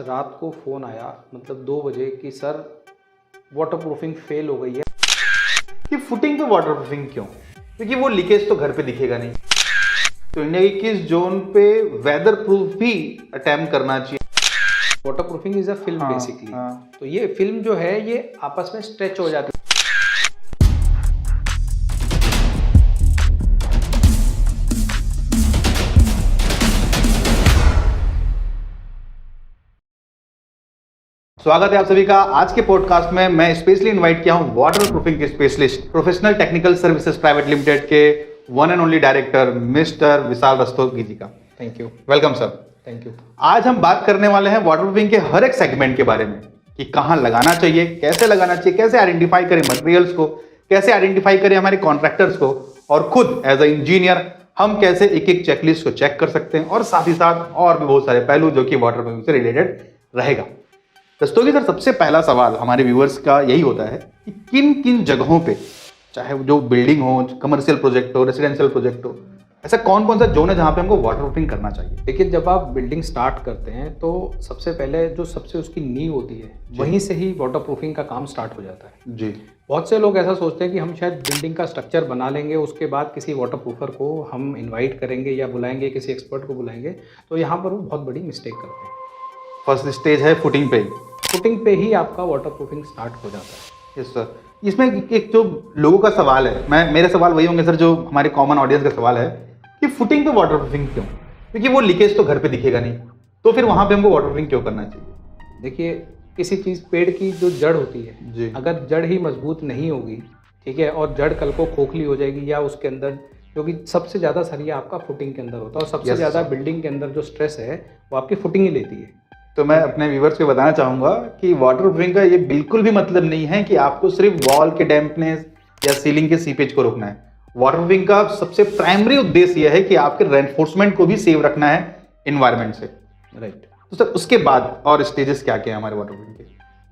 रात को फ़ोन आया मतलब 2 बजे कि सर वाटर प्रूफिंग फेल हो गई है। कि फुटिंग पे वाटर प्रूफिंग क्यों? क्योंकि वो लीकेज तो घर पे दिखेगा नहीं। तो इंडिया के किस जोन पे वेदर प्रूफ भी अटेम्प्ट करना चाहिए? Water proofing is a film basically. तो ये फिल्म जो है ये आपस में स्ट्रेच हो जाती है। स्वागत है आप सभी का आज के पॉडकास्ट में। मैं स्पेशली इनवाइट किया हूं वाटर प्रूफिंग के specialist professional technical services private limited के one and only director mister Vishal Rastogi ji का। Thank you. Welcome sir. Thank you. आज हम बात करने वाले हैं वाटर प्रूफिंग के हर एक सेगमेंट के बारे में कि कहाँ लगाना चाहिए, कैसे लगाना चाहिए, कैसे आइडेंटिफाई करें मटेरियल्स को, कैसे आइडेंटिफाई करें हमारे कॉन्ट्रैक्टर्स को, और खुद एज अ इंजीनियर हम कैसे एक एक चेकलिस्ट को चेक कर सकते हैं, और साथ ही साथ और भी बहुत सारे पहलू जो कि वाटर प्रूफिंग से रिलेटेड रहेगा। रस्तोगी सर, सबसे पहला सवाल हमारे व्यूअर्स का यही होता है कि किन किन जगहों पे, चाहे जो बिल्डिंग हो, कमर्शियल प्रोजेक्ट हो, रेसिडेंशियल प्रोजेक्ट हो, ऐसा कौन कौन सा जोन है जहाँ पे हमको वाटर प्रूफिंग करना चाहिए? देखिए, जब आप बिल्डिंग स्टार्ट करते हैं तो सबसे पहले जो सबसे उसकी नींव होती है वहीं से ही वाटर प्रूफिंग का काम स्टार्ट हो जाता है जी। बहुत से लोग ऐसा सोचते हैं कि हम शायद बिल्डिंग का स्ट्रक्चर बना लेंगे, उसके बाद किसी वाटर प्रूफर को हम इनवाइट करेंगे या बुलाएंगे, किसी एक्सपर्ट को बुलाएंगे, तो यहाँ पर वो बहुत बड़ी मिस्टेक करते हैं। फर्स्ट स्टेज है फुटिंग पे ही। फुटिंग पे ही आपका वाटर प्रूफिंग स्टार्ट हो जाता है। Yes sir. इसमें एक जो लोगों का सवाल है, मेरे सवाल वही होंगे सर जो हमारे कॉमन ऑडियंस का सवाल है कि फुटिंग पे वाटर प्रूफिंग क्यों? क्योंकि वो लीकेज तो घर पे दिखेगा नहीं, तो फिर वहां पे हमको वाटर प्रूफिंग क्यों करना चाहिए? देखिए, किसी चीज़ पेड़ की जो जड़ होती है जी। अगर जड़ ही मजबूत नहीं होगी, ठीक है, और जड़ कल को खोखली हो जाएगी या उसके अंदर, क्योंकि सबसे ज़्यादा सरिया आपका फुटिंग के अंदर होता है और सबसे ज़्यादा बिल्डिंग के अंदर जो स्ट्रेस है वो आपकी फुटिंग ही लेती है। तो मैं अपने व्यूवर्स को बताना चाहूंगा कि वाटर प्रूफिंग का ये बिल्कुल भी मतलब नहीं है कि आपको सिर्फ वॉल के डैम्पनेस या सीलिंग के सीपेज को रोकना है। वाटर प्रूफिंग का सबसे प्राइमरी उद्देश्य यह है कि आपके रेनफोर्समेंट को भी सेव रखना है एनवायरनमेंट से। राइट। तो सर उसके बाद और स्टेजेस क्या क्या है हमारे वाटर प्रूफिंग के?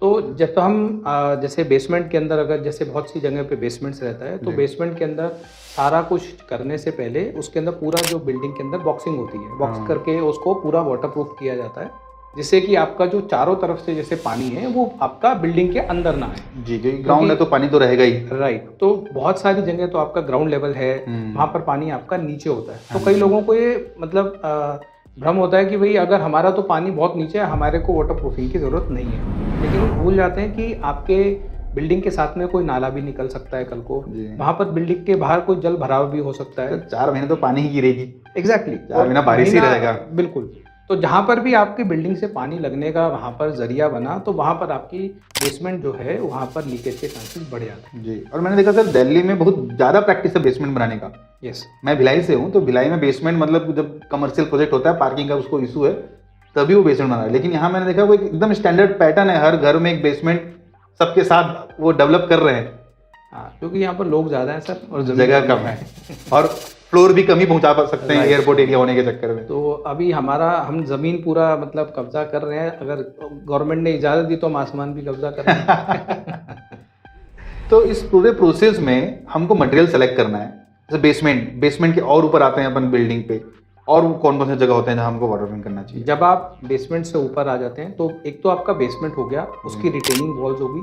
तो जब तो हम जैसे बेसमेंट के अंदर, अगर जैसे बहुत सी जगह पे बेसमेंट्स रहता है, तो बेसमेंट के अंदर सारा कुछ करने से पहले उसके अंदर पूरा जो बिल्डिंग के अंदर बॉक्सिंग होती है, बॉक्स करके उसको पूरा वाटरप्रूफ किया जाता है, जिससे कि आपका जो चारों तरफ से जैसे पानी है वो आपका बिल्डिंग के अंदर ना आए। जी, ग्राउंड है तो पानी तो रहेगा ही। राइट। तो बहुत सारी जगह तो आपका ग्राउंड लेवल है, वहाँ पर पानी आपका नीचे होता है। तो कई लोगों को ये मतलब भ्रम होता है कि भाई अगर हमारा तो पानी बहुत नीचे है, हमारे को वाटर प्रूफिंग की ज़रूरत नहीं है, लेकिन वो भूल जाते हैं कि आपके बिल्डिंग के साथ में कोई नाला भी निकल सकता है कल को, वहाँ पर बिल्डिंग के बाहर कोई जल भराव भी हो सकता है। 4 महीने तो पानी ही गिरेगी। एग्जैक्टली। 4 महीना बारिश ही रहेगा। बिल्कुल। तो जहाँ पर भी आपकी बिल्डिंग से पानी लगने का वहाँ पर जरिया बना, तो वहाँ पर आपकी बेसमेंट जो है वहाँ पर लीकेज के चांसेस बढ़ जाते हैं। जी। और मैंने देखा सर दिल्ली में बहुत ज़्यादा प्रैक्टिस है बेसमेंट बनाने का। यस। मैं भिलाई से हूँ, तो भिलाई में बेसमेंट मतलब जब कमर्शियल प्रोजेक्ट होता है, पार्किंग का उसको इशू है, तभी वो बेसमेंट बना रहा है। लेकिन यहाँ मैंने देखा वो एकदम स्टैंडर्ड पैटर्न है, हर घर में एक बेसमेंट सबके साथ वो डेवलप कर रहे हैं। हाँ, क्योंकि यहाँ पर लोग ज़्यादा हैं सर और जगह कम है और फ्लोर भी कम ही पहुंचा सकते हैं एयरपोर्ट एरिया होने के चक्कर में। तो अभी हम ज़मीन पूरा मतलब कब्जा कर रहे हैं, अगर गवर्नमेंट ने इजाज़त दी तो हम आसमान भी कब्जा कर रहे हैं। तो इस पूरे प्रोसेस में हमको मटेरियल सेलेक्ट करना है। जैसे बेसमेंट के और ऊपर आते हैं अपन बिल्डिंग पे, और कौन कौन सी जगह होते हैं जहाँ हमको वाटर प्रूफिंग करना चाहिए? जब आप बेसमेंट से ऊपर आ जाते हैं तो एक तो आपका बेसमेंट हो गया, उसकी रिटेनिंग वॉल्स होगी,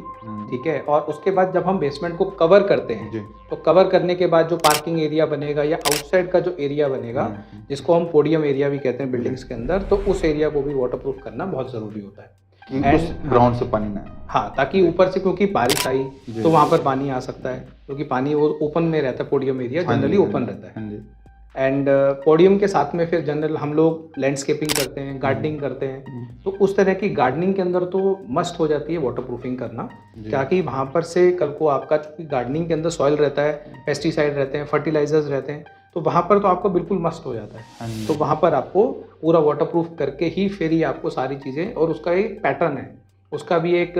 ठीक है, और उसके बाद जब हम बेसमेंट को कवर करते हैं तो कवर करने के बाद जो पार्किंग एरिया बनेगा या आउटसाइड का जो एरिया बनेगा, जिसको हम पोडियम एरिया भी कहते हैं बिल्डिंग्स के अंदर, तो उस एरिया को भी वाटरप्रूफ करना बहुत ज़रूरी होता है। उस ग्राउंड से पानी ना आए। हाँ, ताकि ऊपर से, क्योंकि बारिश आई तो वहाँ पर पानी आ सकता है, क्योंकि पानी वो ओपन में रहता है, पोडियम एरिया जनरली ओपन रहता है। एंड पोडियम के साथ में फिर जनरल हम लोग लैंडस्केपिंग करते हैं, गार्डनिंग करते हैं, तो उस तरह की गार्डनिंग के अंदर तो मस्ट हो जाती है वाटरप्रूफिंग करना, ताकि वहाँ पर से कल को आपका, चूँकि गार्डनिंग के अंदर सॉइल रहता है, पेस्टिसाइड रहते हैं, फर्टिलाइजर्स रहते हैं, तो वहाँ पर तो आपको बिल्कुल मस्ट हो जाता है। तो वहाँ पर आपको पूरा वाटरप्रूफ करके ही फिर ही आपको सारी चीज़ें, और उसका एक पैटर्न है, उसका भी एक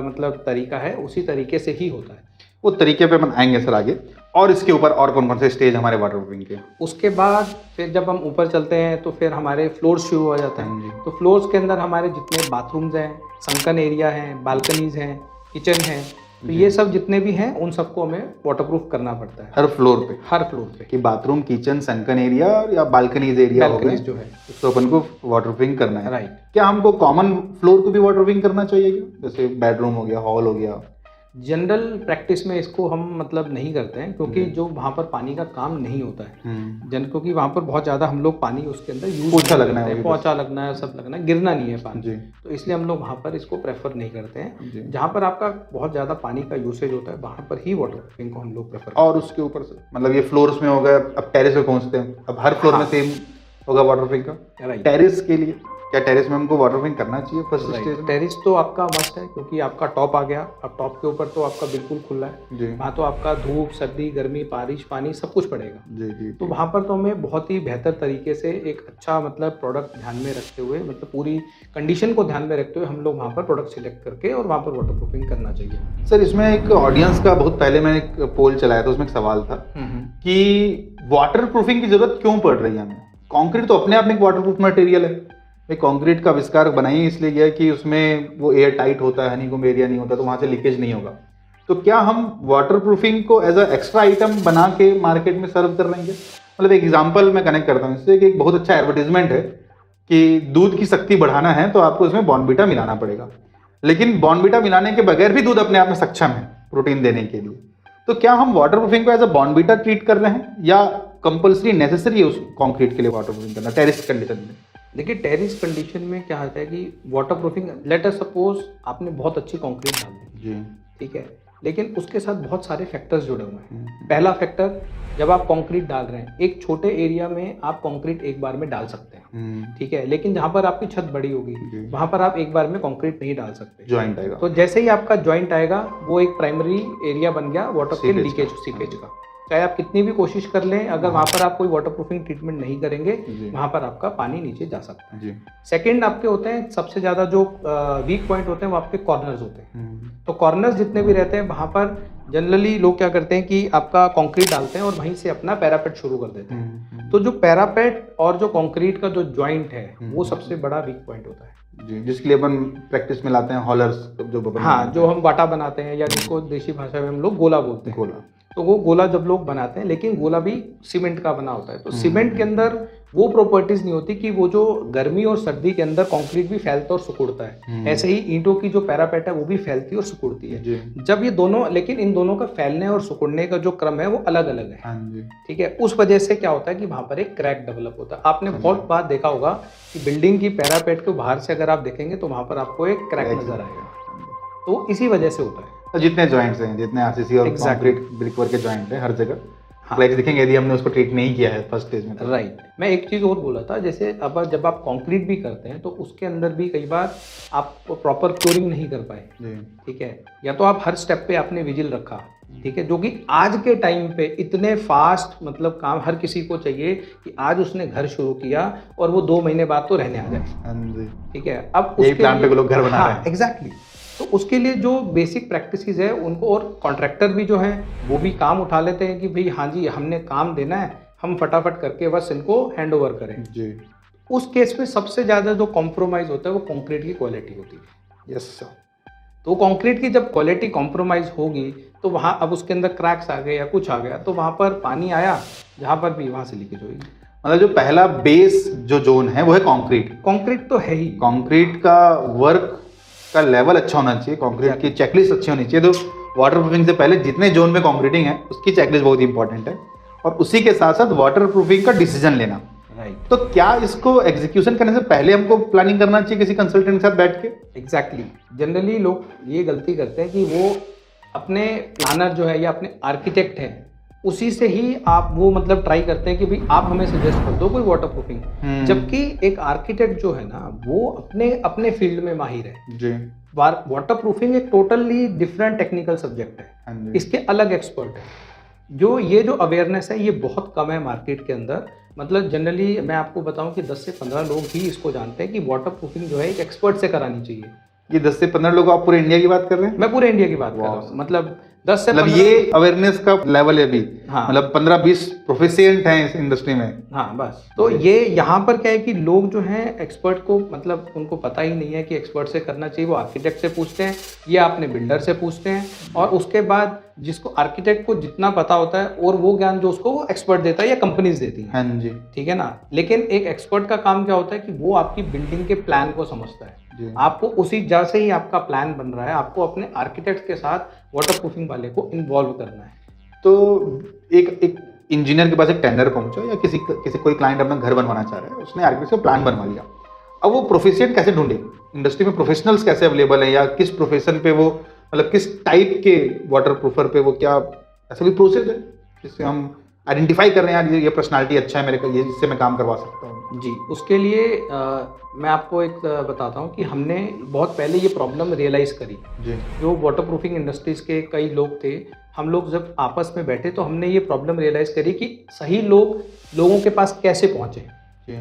मतलब तरीका है, उसी तरीके से ही होता है। वो तरीके पे अपन आएंगे सर आगे। और इसके ऊपर और कौन कौन से स्टेज हमारे वाटर प्रूफिंग के? उसके बाद फिर जब हम ऊपर चलते हैं तो फिर हमारे फ्लोर शुरू हो जाते हैं। तो फ्लोर्स के अंदर हमारे जितने बाथरूम्स हैं, संकन एरिया हैं, बालकनीज हैं, किचन हैं, तो ये सब जितने भी हैं उन सबको हमें वाटरप्रूफ करना पड़ता है हर फ्लोर पे, हर फ्लोर पे। कि बाथरूम, किचन, सनकन एरिया या बालकनीज एरिया हो गए जो है उसको अपन को वाटरप्रूफिंग करना है। राइट। क्या हमको कॉमन फ्लोर को भी वाटरप्रूफिंग करना चाहिए क्या, जैसे बेडरूम हो गया, हॉल हो गया? जनरल प्रैक्टिस में इसको हम मतलब नहीं करते हैं, क्योंकि जो वहाँ पर पानी का काम नहीं होता है क्योंकि वहाँ पर बहुत ज़्यादा हम लोग पानी उसके अंदर यूज पोछा लगना है, पोछा लगना है, सब लगना है, गिरना नहीं है पानी, तो इसलिए हम लोग वहाँ पर इसको प्रेफर नहीं करते हैं। जहाँ पर आपका बहुत ज़्यादा पानी का यूसेज होता है वहाँ पर ही वाटरप्रूफिंग को हम लोग प्रेफर करते हैं। और उसके ऊपर से मतलब ये फ्लोर्स में हो गया, अब टेरेस पे पहुँचते हैं, अब हर फ्लोर में सेम होगा वाटरप्रूफिंग का। टेरेस के लिए क्या टेरेस में हमको वाटरप्रूफिंग करना चाहिए फर्स्ट स्टेज? टेरेस तो आपका मस्ट है, क्योंकि आपका टॉप आ गया, अब टॉप के ऊपर तो आपका बिल्कुल खुला है, वहाँ तो आपका धूप, सर्दी, गर्मी, बारिश, पानी सब कुछ पड़ेगा जी। तो वहाँ पर तो हमें बहुत ही बेहतर तरीके से एक अच्छा मतलब प्रोडक्ट ध्यान में रखते हुए, मतलब पूरी कंडीशन को ध्यान में रखते हुए हम लोग वहाँ पर प्रोडक्ट सिलेक्ट करके और वहाँ पर वाटरप्रूफिंग करना चाहिए। सर इसमें एक ऑडियंस का बहुत पहले मैंने एक पोल चलाया था, उसमें एक सवाल था कि वाटरप्रूफिंग की जरूरत क्यों पड़ रही है हमें? कंक्रीट तो अपने आप में एक वाटरप्रूफ मटेरियल है, कंक्रीट का आविष्कार बनाई इसलिए गया कि उसमें वो एयर टाइट होता है, हनीकॉम्ब एरिया नहीं होता, तो वहाँ से लीकेज नहीं होगा। तो क्या हम वाटरप्रूफिंग को एज अ एक्स्ट्रा आइटम बना के मार्केट में सर्व कर लेंगे? मतलब एक एग्जांपल मैं कनेक्ट करता हूँ इससे कि एक बहुत अच्छा एडवर्टीजमेंट है कि दूध की शक्ति बढ़ाना है तो आपको इसमें बॉर्नवीटा मिलाना पड़ेगा, लेकिन बॉर्नवीटा मिलाने के बगैर भी दूध अपने आप में सक्षम है प्रोटीन देने के लिए। तो क्या हम वाटरप्रूफिंग को एज अ बॉर्नवीटा ट्रीट कर रहे हैं या कंपल्सरी नेसेसरी है उस कंक्रीट के लिए वाटरप्रूफिंग करना टेरेस कंडीशन में? देखिए टेरेस कंडीशन में क्या होता है कि वाटरप्रूफिंग, लेट अस सपोज आपने बहुत अच्छी कंक्रीट डाल दी जी, ठीक है, लेकिन उसके साथ बहुत सारे फैक्टर्स जुड़े हुए हैं। पहला फैक्टर, जब आप कंक्रीट डाल रहे हैं एक छोटे एरिया में आप कंक्रीट एक बार में डाल सकते हैं, ठीक है, लेकिन जहाँ पर आपकी छत बड़ी होगी वहाँ पर आप एक बार में कंक्रीट नहीं डाल सकते, जॉइंट आएगा। तो जैसे ही आपका जॉइंट आएगा वो एक प्राइमरी एरिया बन गया वाटर के लीकेज, सीपेज का। चाहे आप कितनी भी कोशिश कर लें, अगर वहाँ पर आप कोई वाटरप्रूफिंग ट्रीटमेंट नहीं करेंगे वहाँ पर आपका पानी नीचे जा सकता है। सेकंड आपके होते हैं सबसे ज़्यादा जो वीक पॉइंट होते हैं वो आपके कॉर्नर्स होते हैं। तो कॉर्नर्स जितने भी रहते हैं वहाँ पर जनरली लोग क्या करते हैं कि आपका कंक्रीट डालते हैं और वहीं से अपना पैरापेट शुरू कर देते हैं। तो जो पैरापेट और जो कंक्रीट का जो जॉइंट है वो सबसे बड़ा वीक पॉइंट होता है जी, जिसके लिए अपन प्रैक्टिस में लाते हैं हॉलर्स, जो हम बाटा बनाते हैं या जिसको देसी भाषा में हम लोग गोला बोलते हैं, गोला। तो वो गोला जब लोग बनाते हैं, लेकिन गोला भी सीमेंट का बना होता है, तो सीमेंट के अंदर वो प्रॉपर्टीज नहीं होती कि वो जो गर्मी और सर्दी के अंदर कंक्रीट भी फैलता और सिकुड़ता है, ऐसे ही ईंटों की जो पैरापेट है वो भी फैलती और सिकुड़ती है। जब ये दोनों, लेकिन इन दोनों का फैलने और सिकुड़ने का जो क्रम है वो अलग अलग है, ठीक है। उस वजह से क्या होता है कि वहां पर एक क्रैक डेवलप होता है। आपने बहुत बार देखा होगा कि बिल्डिंग की पैरापेट को बाहर से अगर आप देखेंगे तो वहां पर आपको एक क्रैक नजर आएगा, तो इसी वजह से होता है। तो जितने जॉइंट्स हैं, जितने आरसीसी और कंक्रीट ब्रिकवर्क के जॉइंट हैं, हर जगह क्रैक्स दिखेंगे यदि हमने उसको ट्रीट नहीं किया है फर्स्ट स्टेज में। राइट। मैं एक चीज़ और बोला था, जैसे अब जब आप कंक्रीट भी करते हैं तो उसके अंदर भी कई बार आप प्रॉपर क्योरिंग नहीं कर पाए, ठीक है, या तो आप हर स्टेप पे आपने विजिल रखा, ठीक है, जो कि आज के टाइम पे इतने फास्ट मतलब काम हर किसी को चाहिए कि आज उसने घर शुरू किया और वो 2 महीने बाद तो रहने आ जाए, ठीक है। अब यही प्लान पे लोग घर बना रहे हैं। एग्जैक्टली। तो उसके लिए जो बेसिक प्रैक्टिसेस है उनको, और कॉन्ट्रैक्टर भी जो हैं वो भी काम उठा लेते हैं कि भाई हाँ जी हमने काम देना है, हम फटाफट करके बस इनको हैंड ओवर करें जी। उस केस में सबसे ज़्यादा जो कॉम्प्रोमाइज़ होता है वो कंक्रीट की क्वालिटी होती है। Yes sir. तो कंक्रीट की जब क्वालिटी कॉम्प्रोमाइज़ होगी तो वहाँ अब उसके अंदर क्रैक्स आ गए या कुछ आ गया तो वहाँ पर पानी आया जहाँ पर भी वहाँ से लीकेज होगी। मतलब जो पहला बेस जो जोन है वो है कंक्रीट। कंक्रीट तो है ही। कंक्रीट का वर्क का लेवल अच्छा होना चाहिए, कंक्रीट की चेकलिस्ट अच्छी होनी चाहिए। तो वाटरप्रूफिंग से पहले जितने जोन में कंक्रीटिंग है उसकी चेकलिस्ट बहुत इंपॉर्टेंट है, और उसी के साथ साथ वाटरप्रूफिंग का डिसीजन लेना। राइट। तो क्या इसको एग्जीक्यूशन करने से पहले हमको प्लानिंग करना चाहिए किसी कंसल्टेंट के साथ बैठ के? एग्जैक्टली। जनरली लोग ये गलती करते हैं कि वो अपने प्लानर जो है या अपने आर्किटेक्ट है उसी से ही आप वो मतलब ट्राई करते हैं कि भाई आप हमें सजेस्ट कर दो कोई वाटरप्रूफिंग, जबकि एक आर्किटेक्ट जो है ना वो अपने फील्ड में माहिर है जी। वाटरप्रूफिंग एक टोटली डिफरेंट टेक्निकल सब्जेक्ट है, इसके अलग एक्सपर्ट है। जो अवेयरनेस है ये बहुत कम है मार्केट के अंदर। मतलब जनरली मैं आपको बताऊं कि 10 से 15 लोग ही इसको जानते हैं कि वाटरप्रूफिंग जो है एक एक्सपर्ट से करानी चाहिए। ये 10 से 15 लोग, आप पूरे इंडिया की बात कर रहे हैं? मैं पूरे इंडिया की बात कर रहा हूँ। मतलब 10 से मतलब 15 ये अवेयरनेस का लेवल है अभी। हाँ। मतलब 15-20 प्रोफिशिएंट हैं इस इंडस्ट्री में। हाँ बस, तो ये यहाँ पर क्या है कि लोग जो हैं एक्सपर्ट को मतलब उनको पता ही नहीं है कि एक्सपर्ट से करना चाहिए। वो आर्किटेक्ट से पूछते हैं या अपने बिल्डर से पूछते हैं, और उसके बाद जिसको आर्किटेक्ट को जितना पता होता है और वो ज्ञान जो उसको वो एक्सपर्ट देता है या कंपनीज देती हैं। हाँ जी। ठीक है ना। लेकिन एक एक्सपर्ट का काम क्या होता है कि वो आपकी बिल्डिंग के प्लान को समझता है। जी। आपको उसी जैसे ही आपका प्लान बन रहा है, आपको अपने आर्किटेक्ट के साथ वाटर प्रूफिंग वाले को इन्वॉल्व करना है। तो एक इंजीनियर के पास एक टेंडर पहुंचा या किसी कोई क्लाइंट अपना घर बनवाना चाह रहा है, उसने आर्किटेक्ट से प्लान बनवा लिया। अब वो प्रोफेशिएंट कैसे ढूंढे, इंडस्ट्री में प्रोफेशनल्स कैसे अवेलेबल है, या किस प्रोफेशन पे वो मतलब किस टाइप के वाटर प्रूफर पे वो, क्या ऐसा भी प्रोसेस है जिससे हम आइडेंटिफाई कर रहे हैं यार ये पर्सनालिटी अच्छा है मेरे को, ये जिससे मैं काम करवा सकता हूँ? जी, उसके लिए मैं आपको एक बताता हूँ कि हमने बहुत पहले ये प्रॉब्लम रियलाइज़ करी। जी। जो वाटर प्रूफिंग इंडस्ट्रीज़ के कई लोग थे, हम लोग जब आपस में बैठे तो हमने ये प्रॉब्लम रियलाइज़ करी कि सही लोगों के पास कैसे पहुँचे।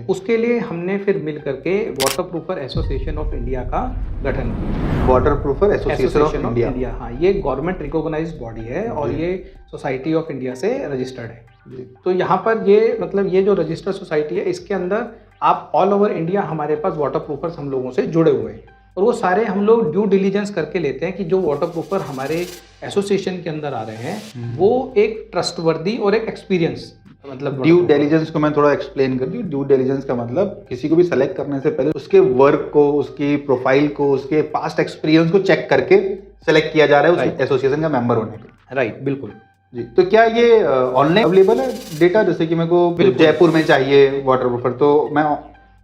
उसके लिए हमने फिर मिल करके वाटर प्रूफर एसोसिएशन ऑफ इंडिया का गठन किया। वाटर प्रूफर एसोसिएशन ऑफ इंडिया, हाँ, ये गवर्नमेंट रिकॉग्नाइज्ड बॉडी है और ये सोसाइटी ऑफ इंडिया से रजिस्टर्ड है। तो यहाँ पर ये मतलब ये जो रजिस्टर्ड सोसाइटी है, इसके अंदर आप ऑल ओवर इंडिया हमारे पास वाटर प्रूफर्स हम लोगों से जुड़े हुए हैं, और वो सारे हम लोग ड्यू डिलीजेंस करके लेते हैं कि जो वाटर प्रूफर हमारे एसोसिएशन के अंदर आ रहे हैं वो एक ट्रस्टवर्दी और एक एक्सपीरियंस मतलब। ड्यू डिलीजेंस को मैं थोड़ा एक्सप्लेन कर दूं। ड्यू डिलीजेंस का मतलब किसी को भी सेलेक्ट करने से पहले उसके वर्क को, उसकी प्रोफाइल को, उसके पास्ट एक्सपीरियंस को चेक करके सेलेक्ट किया जा रहा है उस एसोसिएशन का मेंबर होने के। राइट, बिल्कुल जी। तो क्या ये ऑनलाइन अवेलेबल है डेटा? जैसे कि मेरे को जयपुर में चाहिए वाटर प्रूफर, तो मैं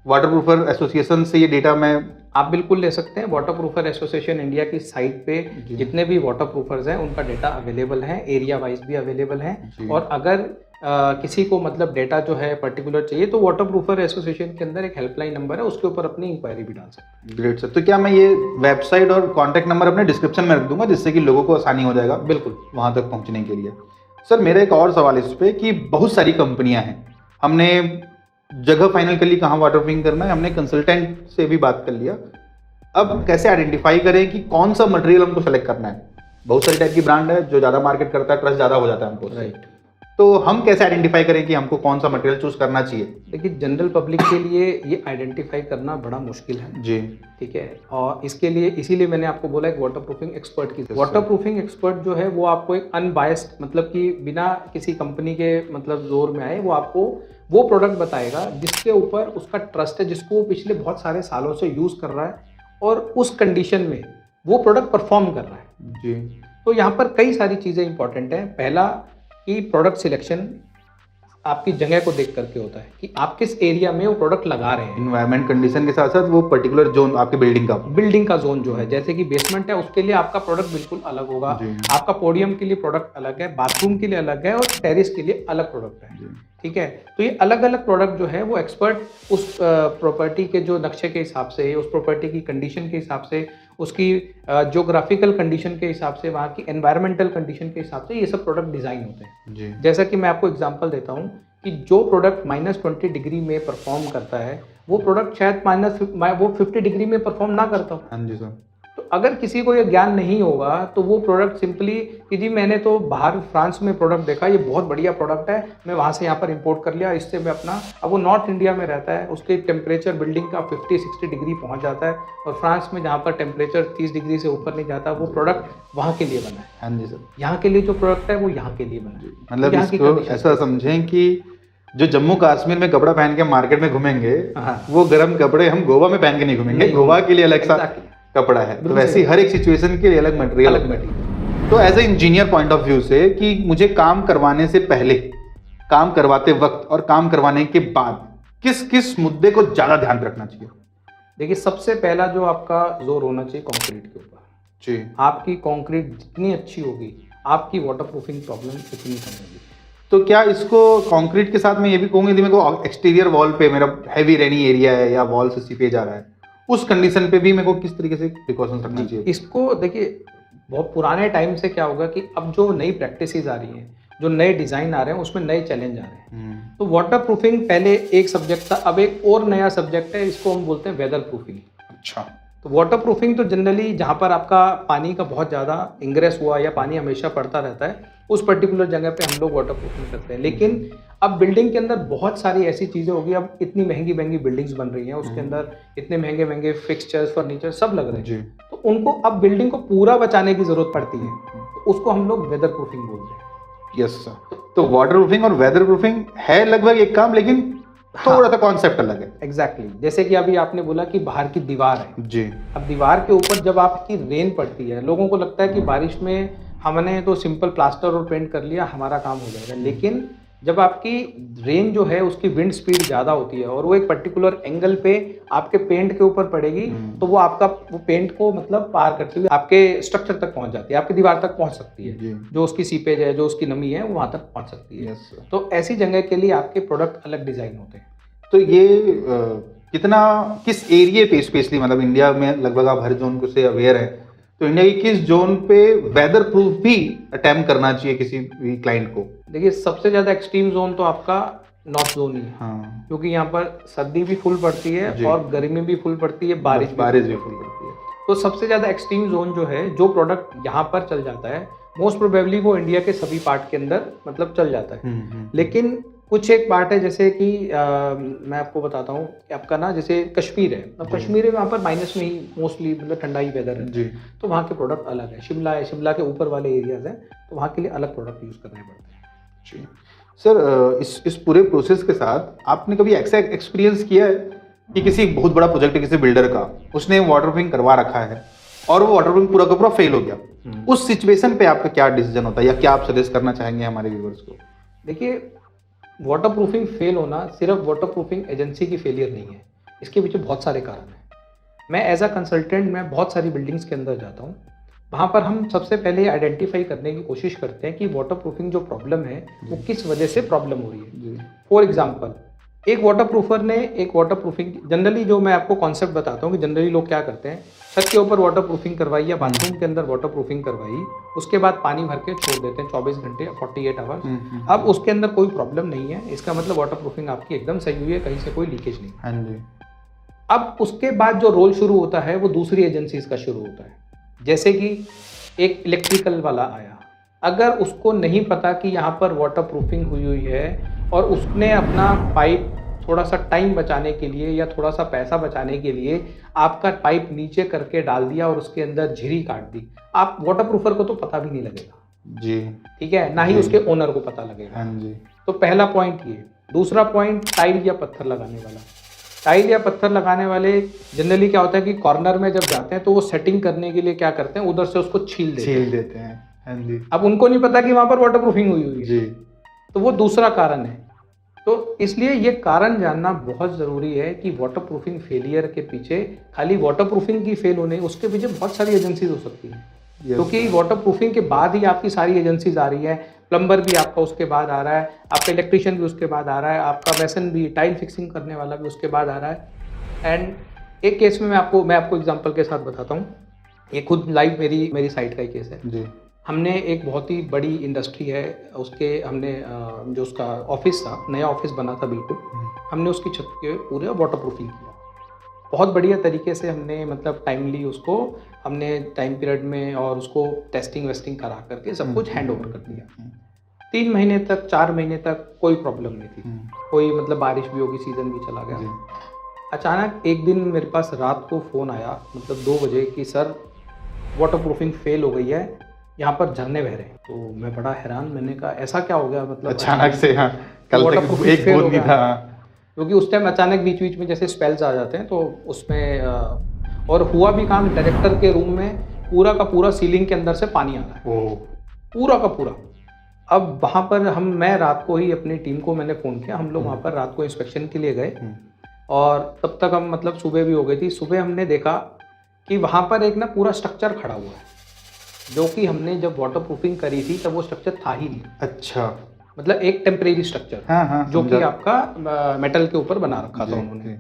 वाटर प्रूफर एसोसिएशन से ये डेटा मैं आप बिल्कुल ले सकते हैं। वाटर प्रूफर एसोसिएशन इंडिया की साइट पे जितने भी वाटर प्रूफर्स हैं उनका डेटा अवेलेबल है, एरिया वाइज भी अवेलेबल है। और अगर किसी को मतलब डेटा जो है पर्टिकुलर चाहिए तो वाटर प्रूफर एसोसिएशन के अंदर एक हेल्पलाइन नंबर है, उसके ऊपर अपनी इंक्वायरी भी डाल सकते हैं। Great sir. तो क्या मैं ये वेबसाइट और कॉन्टैक्ट नंबर अपने डिस्क्रिप्शन में रख दूंगा जिससे कि लोगों को आसानी हो जाएगा बिल्कुल वहाँ तक पहुँचने के लिए? सर मेरा एक और सवाल इस पे कि बहुत सारी कंपनियां हैं, हमने जगह फाइनल कर ली कहाँ वाटर प्रूफिंग करना है, हमने कंसल्टेंट से भी बात कर लिया, अब कैसे आइडेंटिफाई करें कि कौन सा मटेरियल हमको सेलेक्ट करना है? बहुत सारी टाइप की ब्रांड है, जो ज़्यादा मार्केट करता है ट्रस्ट ज़्यादा हो जाता है हमको। राइट। तो हम कैसे आइडेंटिफाई करें कि हमको कौन सा मटेरियल चूज करना चाहिए? देखिए, जनरल पब्लिक के लिए ये आइडेंटिफाई करना बड़ा मुश्किल है जी। ठीक है, और इसके लिए इसीलिए मैंने आपको बोला एक वाटर प्रूफिंग एक्सपर्ट की। वाटर प्रूफिंग एक्सपर्ट जो है वो आपको एक अनबायस्ड मतलब कि बिना किसी कंपनी के मतलब जोर में आए वो आपको वो प्रोडक्ट बताएगा जिसके ऊपर उसका ट्रस्ट है, जिसको वो पिछले बहुत सारे सालों से यूज़ कर रहा है और उस कंडीशन में वो प्रोडक्ट परफॉर्म कर रहा है। जी। तो यहाँ पर कई सारी चीज़ें इंपॉर्टेंट हैं। पहला कि प्रोडक्ट सिलेक्शन आपकी जगह को देख करके होता है कि आप किस एरिया में वो प्रोडक्ट लगा रहे हैं। इन्वायरमेंट कंडीशन के साथ साथ वो पर्टिकुलर जोन आपकी बिल्डिंग का जोन जो है, जैसे कि बेसमेंट है उसके लिए आपका प्रोडक्ट बिल्कुल अलग होगा, आपका पोडियम के लिए प्रोडक्ट अलग है, बाथरूम के लिए अलग है और टेरेस के लिए अलग प्रोडक्ट है। ठीक है, तो ये अलग अलग प्रोडक्ट जो है वो एक्सपर्ट उस प्रॉपर्टी के जो नक्शे के हिसाब से, उस प्रॉपर्टी की कंडीशन के हिसाब से, उसकी ज्योग्राफिकल कंडीशन के हिसाब से, वहाँ की एनवायरमेंटल कंडीशन के हिसाब से ये सब प्रोडक्ट डिज़ाइन होते हैं जी। जैसा कि मैं आपको एग्जांपल देता हूँ कि जो प्रोडक्ट -20 डिग्री में परफॉर्म करता है वो प्रोडक्ट शायद वो 50 डिग्री में परफॉर्म ना करता हो। हाँ जी सर। तो अगर किसी को ये ज्ञान नहीं होगा तो वो प्रोडक्ट सिंपली कि जी मैंने तो बाहर फ्रांस में प्रोडक्ट देखा, ये बहुत बढ़िया प्रोडक्ट है, मैं वहाँ से यहाँ पर इंपोर्ट कर लिया, इससे मैं अपना, अब वो नॉर्थ इंडिया में रहता है, उसके टेम्परेचर बिल्डिंग का 50-60 डिग्री पहुँच जाता है और फ्रांस में जहाँ पर टेम्परेचर 30 डिग्री से ऊपर नहीं जाता, वो प्रोडक्ट वहाँ के लिए बना है। हाँ जी सर। यहाँ के लिए जो प्रोडक्ट है वो यहाँ के लिए बना है। मतलब इसको ऐसा समझें कि जो जम्मू कश्मीर में कपड़ा पहन के मार्केट में घूमेंगे वो गर्म कपड़े हम गोवा में पहन के नहीं घूमेंगे, गोवा के लिए अलग सा कपड़ा है। तो वैसे हर एक सिचुएशन के लिए अलग मटेरियल। तो as a engineer point of view से कि मुझे काम करवाने से पहले, काम करवाते वक्त और काम करवाने के बाद किस किस मुद्दे को ज्यादा ध्यान रखना चाहिए? देखिए, सबसे पहला जो आपका जोर होना चाहिए कंक्रीट के ऊपर जी। आपकी कंक्रीट जितनी अच्छी होगी आपकी वाटर प्रूफिंग प्रॉब्लम उतनी कम होगी। तो क्या इसको कंक्रीट के साथ मैं ये भी कहूँगी यदि मेरे को एक्सटीरियर वॉल पे मेरा हैवी रेनी एरिया है या वॉल से सीपेज आ रहा है, उस कंडीशन पे भी मेरे को किस तरीके से प्रिकॉशंस रखना चाहिए? इसको देखिए, बहुत पुराने टाइम से क्या होगा कि अब जो नई प्रैक्टिसेस आ रही हैं, जो नए डिज़ाइन आ रहे हैं, उसमें नए चैलेंज आ रहे हैं। तो वाटर प्रूफिंग पहले एक सब्जेक्ट था, अब एक और नया सब्जेक्ट है, इसको हम बोलते हैं वेदर प्रूफिंग। अच्छा। तो वाटर प्रूफिंग तो जनरली जहाँ पर आपका पानी का बहुत ज़्यादा इंग्रेस हुआ या पानी हमेशा पड़ता रहता है, उस पर्टिकुलर जगह पे हम लोग वाटर प्रूफिंग करते हैं। लेकिन अब बिल्डिंग के अंदर बहुत सारी ऐसी चीज़ें होगी, अब इतनी महंगी महंगी बिल्डिंग्स बन रही हैं, उसके अंदर इतने महंगे महंगे फिक्सचर्स, फर्नीचर सब लग रहे हैं, तो उनको अब बिल्डिंग को पूरा बचाने की ज़रूरत पड़ती है, तो उसको हम लोग वेदर प्रूफिंग बोलते हैं। Yes sir. तो वाटर प्रूफिंग और वेदर प्रूफिंग है लगभग एक काम, लेकिन थोड़ा सा कॉन्सेप्ट अलग है। एग्जैक्टली जैसे कि अभी आपने बोला कि बाहर की दीवार है जी, अब दीवार के ऊपर जब आपकी रेन पड़ती है, लोगों को लगता है कि बारिश में हमने तो सिंपल प्लास्टर और पेंट कर लिया, हमारा काम हो जाएगा। लेकिन जब आपकी रेन जो है उसकी विंड स्पीड ज़्यादा होती है और वो एक पर्टिकुलर एंगल पे आपके पेंट के ऊपर पड़ेगी, तो वो आपका वो पेंट को मतलब पार करते हुए आपके स्ट्रक्चर तक पहुंच जाती है, आपकी दीवार तक पहुंच सकती है, जो उसकी सीपेज है, जो उसकी नमी है, वो वहाँ तक पहुँच सकती है। तो ऐसी जगह के लिए आपके प्रोडक्ट अलग डिज़ाइन होते हैं। तो ये कितना किस एरिया पे स्पेशली, मतलब इंडिया में लगभग आप हर जोन को से अवेयर है, तो इंडिया की किस जोन पे वेदर प्रूफ भी अटेम्प्ट करना चाहिए किसी भी क्लाइंट को? देखिए सबसे ज़्यादा एक्सट्रीम जोन तो आपका नॉर्थ जोन ही है। हाँ, क्योंकि यहाँ पर सर्दी भी फुल पड़ती है और गर्मी भी फुल पड़ती है, बारिश भी फुल पड़ती है। तो सबसे ज़्यादा एक्सट्रीम जोन जो है, जो प्रोडक्ट यहाँ पर चल जाता है, मोस्ट प्रोबेबली वो इंडिया के सभी पार्ट के अंदर मतलब चल जाता है। लेकिन कुछ एक पार्ट है, जैसे कि मैं आपको बताता हूँ कि आपका ना जैसे कश्मीर है, अब कश्मीर में वहाँ पर माइनस में ही मोस्टली मतलब ठंडा ही वेदर है जी, तो वहाँ के प्रोडक्ट अलग है। शिमला है, शिमला के ऊपर वाले एरियाज हैं, तो वहाँ के लिए अलग प्रोडक्ट यूज़ करने पड़ते हैं जी। सर इस पूरे प्रोसेस के साथ आपने कभी ऐसा एक्सपीरियंस किया है कि किसी बहुत बड़ा प्रोजेक्ट है किसी बिल्डर का, उसने वाटर प्रूफिंग करवा रखा है और वो वाटर प्रूफिंग पूरा का पूरा फेल हो गया, उस सिचुएशन पे आपका क्या डिसीजन होता है या क्या आप सजेस्ट करना चाहेंगे हमारे व्यूअर्स को? देखिए वाटर प्रूफिंग फेल होना सिर्फ वाटर प्रूफिंग एजेंसी की फेलियर नहीं है, इसके पीछे बहुत सारे कारण हैं। मैं एज अ कंसल्टेंट मैं बहुत सारी बिल्डिंग्स के अंदर जाता हूँ, वहाँ पर हम सबसे पहले आइडेंटिफाई करने की कोशिश करते हैं कि वाटर प्रूफिंग जो प्रॉब्लम है वो किस वजह से प्रॉब्लम हो रही है। फॉर एग्जाम्पल एक वाटर प्रूफर ने एक वाटर प्रूफिंग, जनरली जो मैं आपको कॉन्सेप्ट बताता हूँ कि जनरली लोग क्या करते हैं, छत के ऊपर वाटर प्रूफिंग करवाई या बाथरूम के अंदर वाटर प्रूफिंग करवाई, उसके बाद पानी भर के छोड़ देते हैं 24 घंटे 48 आवर्स। अब उसके अंदर कोई प्रॉब्लम नहीं है, इसका मतलब वाटर प्रूफिंग आपकी एकदम सही हुई है, कहीं से कोई लीकेज नहीं। हाँ जी। अब उसके बाद जो रोल शुरू होता है वो दूसरी एजेंसीज का शुरू होता है। जैसे कि एक इलेक्ट्रिकल वाला आया, अगर उसको नहीं पता कि यहाँ पर वाटर प्रूफिंग हुई हुई है और उसने अपना पाइप थोड़ा सा टाइम बचाने के लिए या थोड़ा सा पैसा बचाने के लिए आपका पाइप नीचे करके डाल दिया और उसके अंदर झिरी काट दी, आप वाटर प्रूफर को तो पता भी नहीं लगेगा जी, ठीक है, ना ही उसके ओनर को पता लगेगा। हाँ जी। तो पहला पॉइंट ये। दूसरा पॉइंट टाइल या पत्थर लगाने वाला। टाइल या पत्थर लगाने वाले जनरली क्या होता है कि कॉर्नर में जब जाते हैं तो वो सेटिंग करने के लिए क्या करते हैं, उधर से उसको छील देते हैं। हाँ जी। अब उनको नहीं पता कि वहाँ पर वाटर प्रूफिंग हुई है जी, तो वो दूसरा कारण है। तो इसलिए ये कारण जानना बहुत ज़रूरी है कि वाटर प्रूफिंग फेलियर के पीछे खाली वाटर प्रूफिंग की फेल होने, उसके पीछे बहुत सारी एजेंसीज हो सकती हैं, क्योंकि वाटर प्रूफिंग के बाद ही आपकी सारी एजेंसीज आ रही है। प्लम्बर भी आपका उसके बाद आ रहा है, आपका इलेक्ट्रिशियन भी उसके बाद आ रहा है, आपका वैसन भी, टाइल फिक्सिंग करने वाला भी उसके बाद आ रहा है। एंड एक केस में मैं आपको एग्जांपल के साथ बताता हूँ, ये खुद लाइव मेरी साइट का ही केस है जी। हमने एक बहुत ही बड़ी इंडस्ट्री है, उसके हमने जो उसका ऑफिस था, नया ऑफिस बना था बिल्कुल, हमने उसकी छत के पूरे वाटर प्रूफिंग किया बहुत बढ़िया तरीके से। हमने मतलब टाइमली उसको हमने टाइम पीरियड में और उसको टेस्टिंग वेस्टिंग करा करके सब कुछ हैंड ओवर कर दिया। 3 महीने तक 4 महीने तक कोई प्रॉब्लम नहीं थी, कोई मतलब बारिश भी होगी, सीजन भी चला गया। अचानक एक दिन मेरे पास रात को फ़ोन आया, मतलब 2 बजे, कि सर वाटर प्रूफिंग फेल हो गई है, यहाँ पर झरने बह रहे हैं। तो मैं बड़ा हैरान, मैंने कहा ऐसा क्या हो गया, मतलब अचानक से। हाँ, कल तक एक बूंद नहीं था, क्योंकि उस टाइम अचानक बीच बीच में जैसे स्पेल्स आ जाते हैं, तो उसमें और हुआ भी काम, डायरेक्टर के रूम में पूरा का पूरा सीलिंग के अंदर से पानी आ रहा है, पूरा का पूरा। अब वहाँ पर मैं रात को ही अपनी टीम को मैंने फ़ोन किया, हम लोग वहाँ पर रात को इंस्पेक्शन के लिए गए और तब तक हम मतलब सुबह भी हो गई थी। सुबह हमने देखा कि वहाँ पर एक ना पूरा स्ट्रक्चर खड़ा हुआ है, जो कि हमने जब वाटर प्रूफिंग करी थी तब वो स्ट्रक्चर था ही नहीं। अच्छा, मतलब एक टेम्परेरी स्ट्रक्चर। हाँ, जो कि आपका मेटल के ऊपर बना रखा था उन्होंने।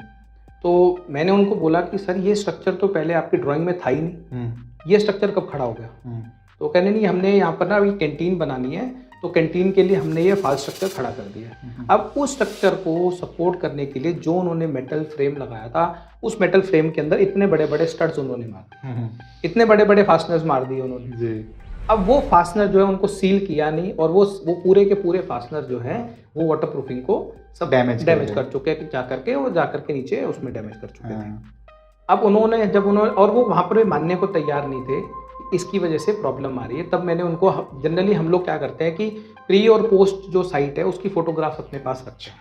तो मैंने उनको बोला कि सर ये स्ट्रक्चर तो पहले आपकी ड्राइंग में था ही नहीं, ये स्ट्रक्चर कब खड़ा हो गया? तो कहने नहीं, हमने यहाँ पर ना अभी कैंटीन बनानी है, तो कैंटीन के लिए हमने ये फाल स्ट्रक्चर खड़ा कर दिया। अब उस स्ट्रक्चर को सपोर्ट करने के लिए जो उन्होंने मेटल फ्रेम लगाया था, उस मेटल फ्रेम के अंदर इतने बड़े बड़े स्टड्स उन्होंने मार दिए, इतने बड़े बड़े फास्टनर्स मार दिए उन्होंने जी। अब वो फास्टनर जो है उनको सील किया नहीं, और वो पूरे के पूरे फास्टनर जो है वो वाटर प्रूफिंग को सब डैमेज कर चुके हैं, जा करके नीचे उसमें डैमेज कर चुके थे। अब उन्होंने और वो वहाँ पर मानने को तैयार नहीं थे, इसकी वजह से प्रॉब्लम आ रही है। तब मैंने उनको, जनरली हम लोग क्या करते हैं कि प्री और पोस्ट जो साइट है उसकी फोटोग्राफ अपने पास रखते हैं।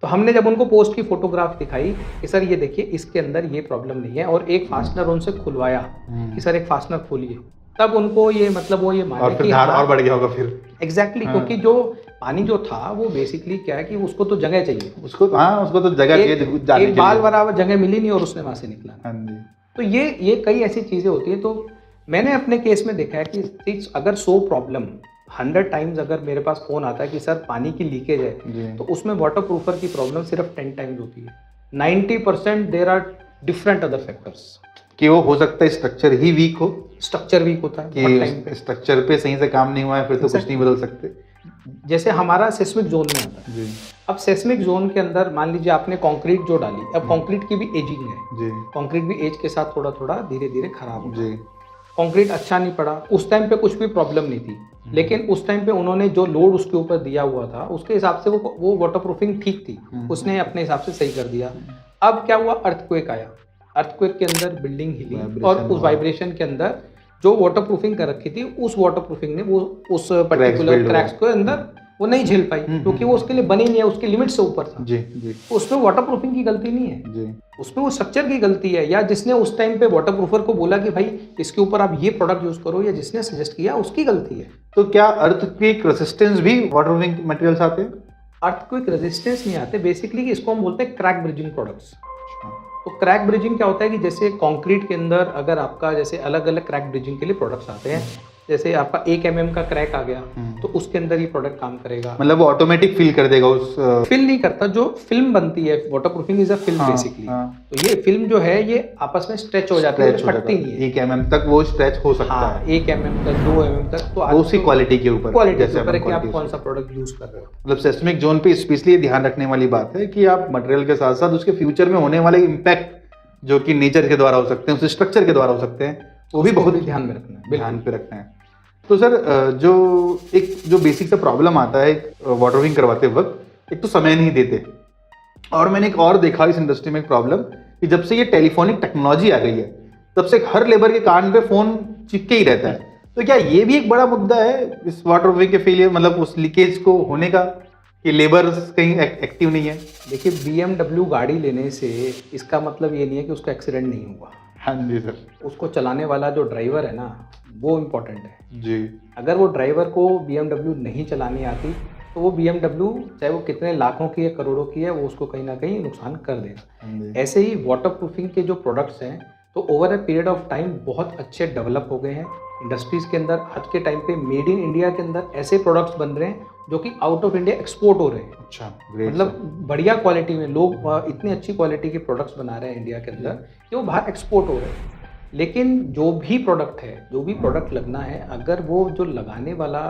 तो हमने जब उनको पोस्ट की फोटोग्राफ दिखाई कि सर ये देखिए इसके अंदर ये प्रॉब्लम नहीं है, और एक फास्टनर उनसे खुलवाया कि सर एक फास्टनर खोलिए, तब उनको ये मतलब वो ये माने कि और बढ़ गया होगा फिर। एग्जैक्टली क्योंकि जो पानी जो था वो बेसिकली क्या है कि उसको तो जगह चाहिए, उसको तो जगह चाहिए, एक बाल बराबर जगह मिली नहीं और उसने वहां से निकला। तो ये कई ऐसी चीजें होती है। तो मैंने अपने केस में देखा है कि अगर 100 प्रॉब्लम 100 टाइम्स अगर मेरे पास फोन आता है कि सर पानी की लीकेज है, तो उसमें वाटर प्रूफर की प्रॉब्लम सिर्फ 10 टाइम्स होती है। 90% there are different other factors, कि वो हो सकता है स्ट्रक्चर ही वीक हो, स्ट्रक्चर वीक होता है कि स्ट्रक्चर पे सही से काम नहीं हुआ है, फिर तो कुछ नहीं बदल सकते। जैसे हमारा सेस्मिक जोन में आता है, अब सेस्मिक जोन के अंदर मान लीजिए आपने कंक्रीट जो डाली, अब कंक्रीट की भी एजिंग है, कंक्रीट भी एज के साथ थोड़ा थोड़ा धीरे धीरे खराब हो गया, कंक्रीट अच्छा नहीं पड़ा। उस टाइम पे कुछ भी प्रॉब्लम नहीं थी, लेकिन उस टाइम पे उन्होंने जो लोड उसके ऊपर दिया हुआ था उसके हिसाब से वो वाटरप्रूफिंग ठीक थी, उसने अपने हिसाब से सही कर दिया। अब क्या हुआ, अर्थक्वेक आया, अर्थक्वेक के अंदर बिल्डिंग हिली, और उस वाइब्रेशन के अंदर जो वाटरप्रूफिंग कर रखी थी उस वाटरप्रूफिंग ने वो उस पर्टिकुलर क्रैक्स को अंदर वो नहीं झेल पाई, क्योंकि वो उसके लिए बनी नहीं है, उसकी लिमिट से ऊपर था जी। उसमें वाटरप्रूफिंग की गलती नहीं है जी। उसमें वो स्ट्रक्चर की गलती है, या जिसने उस टाइम पे वाटरप्रूफर को बोला कि भाई इसके ऊपर आप ये प्रोडक्ट यूज करो, या जिसने सजेस्ट किया उसकी गलती है। तो क्या अर्थक्वेक रेजिस्टेंस भी वाटरप्रूफिंग मटेरियल्स आते हैं? अर्थक्वेक रेजिस्टेंस नहीं आते, बेसिकली इसको हम बोलते हैं क्रैक ब्रिजिंग प्रोडक्ट्स। तो क्रैक ब्रिजिंग क्या होता है कि जैसे कंक्रीट के अंदर अगर आपका जैसे अलग अलग क्रैक ब्रिजिंग के लिए प्रोडक्ट्स आते हैं, जैसे आपका 1 mm का क्रैक आ गया तो उसके अंदर ये प्रोडक्ट काम करेगा, मतलब वो ऑटोमेटिक फिल कर देगा उस फिल नहीं करता, जो फिल्म बनती है, waterproofing is a film basically. तो ये फिल्म जो है ये आपस में स्ट्रेच हो जाती है, फटती नहीं है। 1 mm तक वो स्ट्रेच हो सकता है, 1 mm तक 2 mm तक, तो उसी क्वालिटी के ऊपर जैसे कि आप कौन सा प्रोडक्ट यूज कर रहे हो। मतलब सेस्मिक जोन पे स्पेशली ध्यान रखने वाली बात है कि आप मटेरियल के साथ साथ उसके फ्यूचर में होने वाले इम्पैक्ट जो कि नेचर के द्वारा हो सकते हैं, उस स्ट्रक्चर के द्वारा हो सकते हैं, वो भी बहुत ध्यान में रखना है, ध्यान पे रखना है। तो सर जो बेसिक सा प्रॉब्लम आता है वाटरप्रूफिंग करवाते वक्त, एक तो समय नहीं देते, और मैंने एक और देखा इस इंडस्ट्री में एक प्रॉब्लम कि जब से ये टेलीफोनिक टेक्नोलॉजी आ गई है तब से हर लेबर के कान पे फोन चिपके ही रहता है। तो क्या ये भी एक बड़ा मुद्दा है इस वाटरप्रूफिंग के फेलियर, मतलब उस लीकेज को होने का, कि लेबर कहीं एक्टिव नहीं है? देखिए BMW गाड़ी लेने से इसका मतलब ये नहीं है कि उसका एक्सीडेंट नहीं हुआ। हाँ जी सर। उसको चलाने वाला जो ड्राइवर है ना वो इम्पोर्टेंट है जी। अगर वो ड्राइवर को BMW नहीं चलानी आती तो वो BMW चाहे वो कितने लाखों की है करोड़ों की है, वो उसको कहीं ना कहीं नुकसान कर देगा। ऐसे ही वाटरप्रूफिंग के जो प्रोडक्ट्स हैं तो over a period of time बहुत अच्छे डेवलप हो गए हैं इंडस्ट्रीज़ के अंदर। आज के टाइम पे मेड इन इंडिया के अंदर ऐसे प्रोडक्ट्स बन रहे हैं जो कि आउट ऑफ इंडिया एक्सपोर्ट हो रहे हैं। अच्छा, मतलब बढ़िया क्वालिटी में लोग इतनी अच्छी क्वालिटी के प्रोडक्ट्स बना रहे हैं इंडिया के अंदर कि वो बाहर एक्सपोर्ट हो रहे हैं। लेकिन जो भी प्रोडक्ट है, जो भी प्रोडक्ट लगना है, अगर वो जो लगाने वाला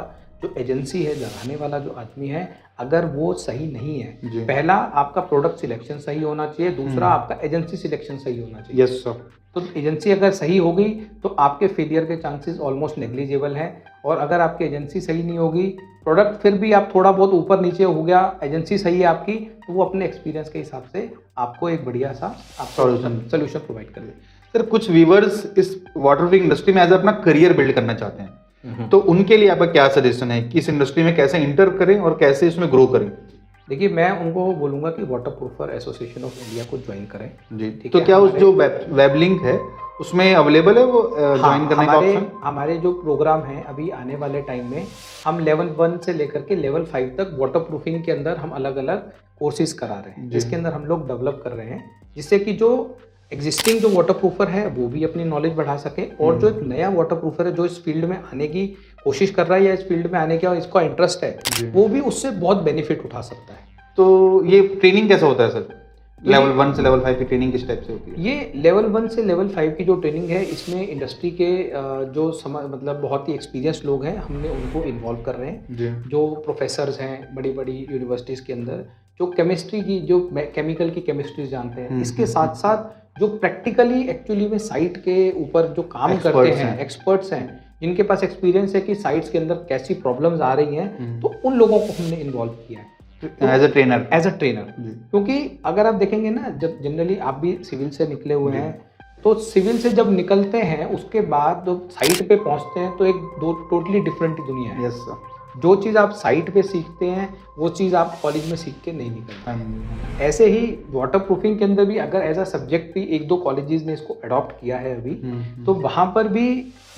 जो एजेंसी है, लगाने वाला जो आदमी है, अगर वो सही नहीं है, पहला आपका प्रोडक्ट सिलेक्शन सही होना चाहिए, दूसरा आपका एजेंसी सिलेक्शन सही होना चाहिए। Yes sir. तो एजेंसी अगर सही होगी तो आपके फेलियर के चांसेस ऑलमोस्ट नेग्लिजिबल है, और अगर आपकी एजेंसी सही नहीं होगी, प्रोडक्ट फिर भी आप थोड़ा बहुत ऊपर नीचे हो गया, एजेंसी सही है आपकी, तो वो अपने एक्सपीरियंस के हिसाब से आपको एक बढ़िया सा सोल्यूशन प्रोवाइड कर दे। सर कुछ व्यूअर्स इस वाटरप्रूफिंग इंडस्ट्री में एज अपना करियर बिल्ड करना चाहते हैं, तो उनके लिए आपका क्या सजेशन है कि इस इंडस्ट्री में कैसे इंटर करें और कैसे इसमें ग्रो करें? देखिए मैं उनको बोलूँगा कि वाटरप्रूफर एसोसिएशन ऑफ इंडिया को ज्वाइन करें जी। ठीक तो क्या उस जो वेब लिंक है उसमें अवेलेबल है वो ज्वाइन करने का ऑप्शन? हमारे जो प्रोग्राम है अभी आने वाले टाइम में हम लेवल 1 से लेकर के लेवल 5 तक वाटरप्रूफिंग के अंदर हम अलग अलग कोर्सेज करा रहे हैं, जिसके अंदर हम लोग डेवलप कर रहे हैं, जिससे कि जो एग्जिस्टिंग जो वाटरप्रूफर है वो भी अपनी नॉलेज बढ़ा सके, और जो एक नया वाटरप्रूफर है जो इस फील्ड में आने की कोशिश कर रहा है या इस फील्ड में आने का इसका इंटरेस्ट है, वो भी उससे बहुत बेनिफिट उठा सकता है। तो ये ट्रेनिंग कैसा होता है सर? लेवल 1 से लेवल 5 की ट्रेनिंग किस टाइप से होती है? ये लेवल 1 से लेवल 5 की जो ट्रेनिंग है, इसमें इंडस्ट्री के जो मतलब बहुत ही एक्सपीरियंस लोग हैं, हमने उनको इन्वॉल्व कर रहे हैं जी। जो प्रोफेसर्स हैं बड़ी बड़ी यूनिवर्सिटीज़ के अंदर, जो केमिस्ट्री की जो केमिकल की केमिस्ट्री जानते हैं, इसके साथ साथ जो प्रैक्टिकली एक्चुअली में साइट के ऊपर जो काम करते हैं, एक्सपर्ट्स हैं, जिनके पास एक्सपीरियंस है कि साइट्स के अंदर कैसी प्रॉब्लम्स आ रही हैं, तो उन लोगों को हमने इन्वॉल्व किया है एज अ ट्रेनर। क्योंकि अगर आप देखेंगे ना, जब जनरली आप भी सिविल से निकले हुए हैं, तो सिविल से जब निकलते हैं उसके बाद जब साइट पे पहुंचते हैं तो एक दो टोटली डिफरेंट दुनिया है। Yes sir. जो चीज़ आप साइट पे सीखते हैं वो चीज़ आप कॉलेज में सीख के नहीं निकलते। ऐसे ही वाटर प्रूफिंग के अंदर भी अगर एज अ सब्जेक्ट भी एक दो कॉलेजेस ने इसको अडॉप्ट किया है अभी, तो वहाँ पर भी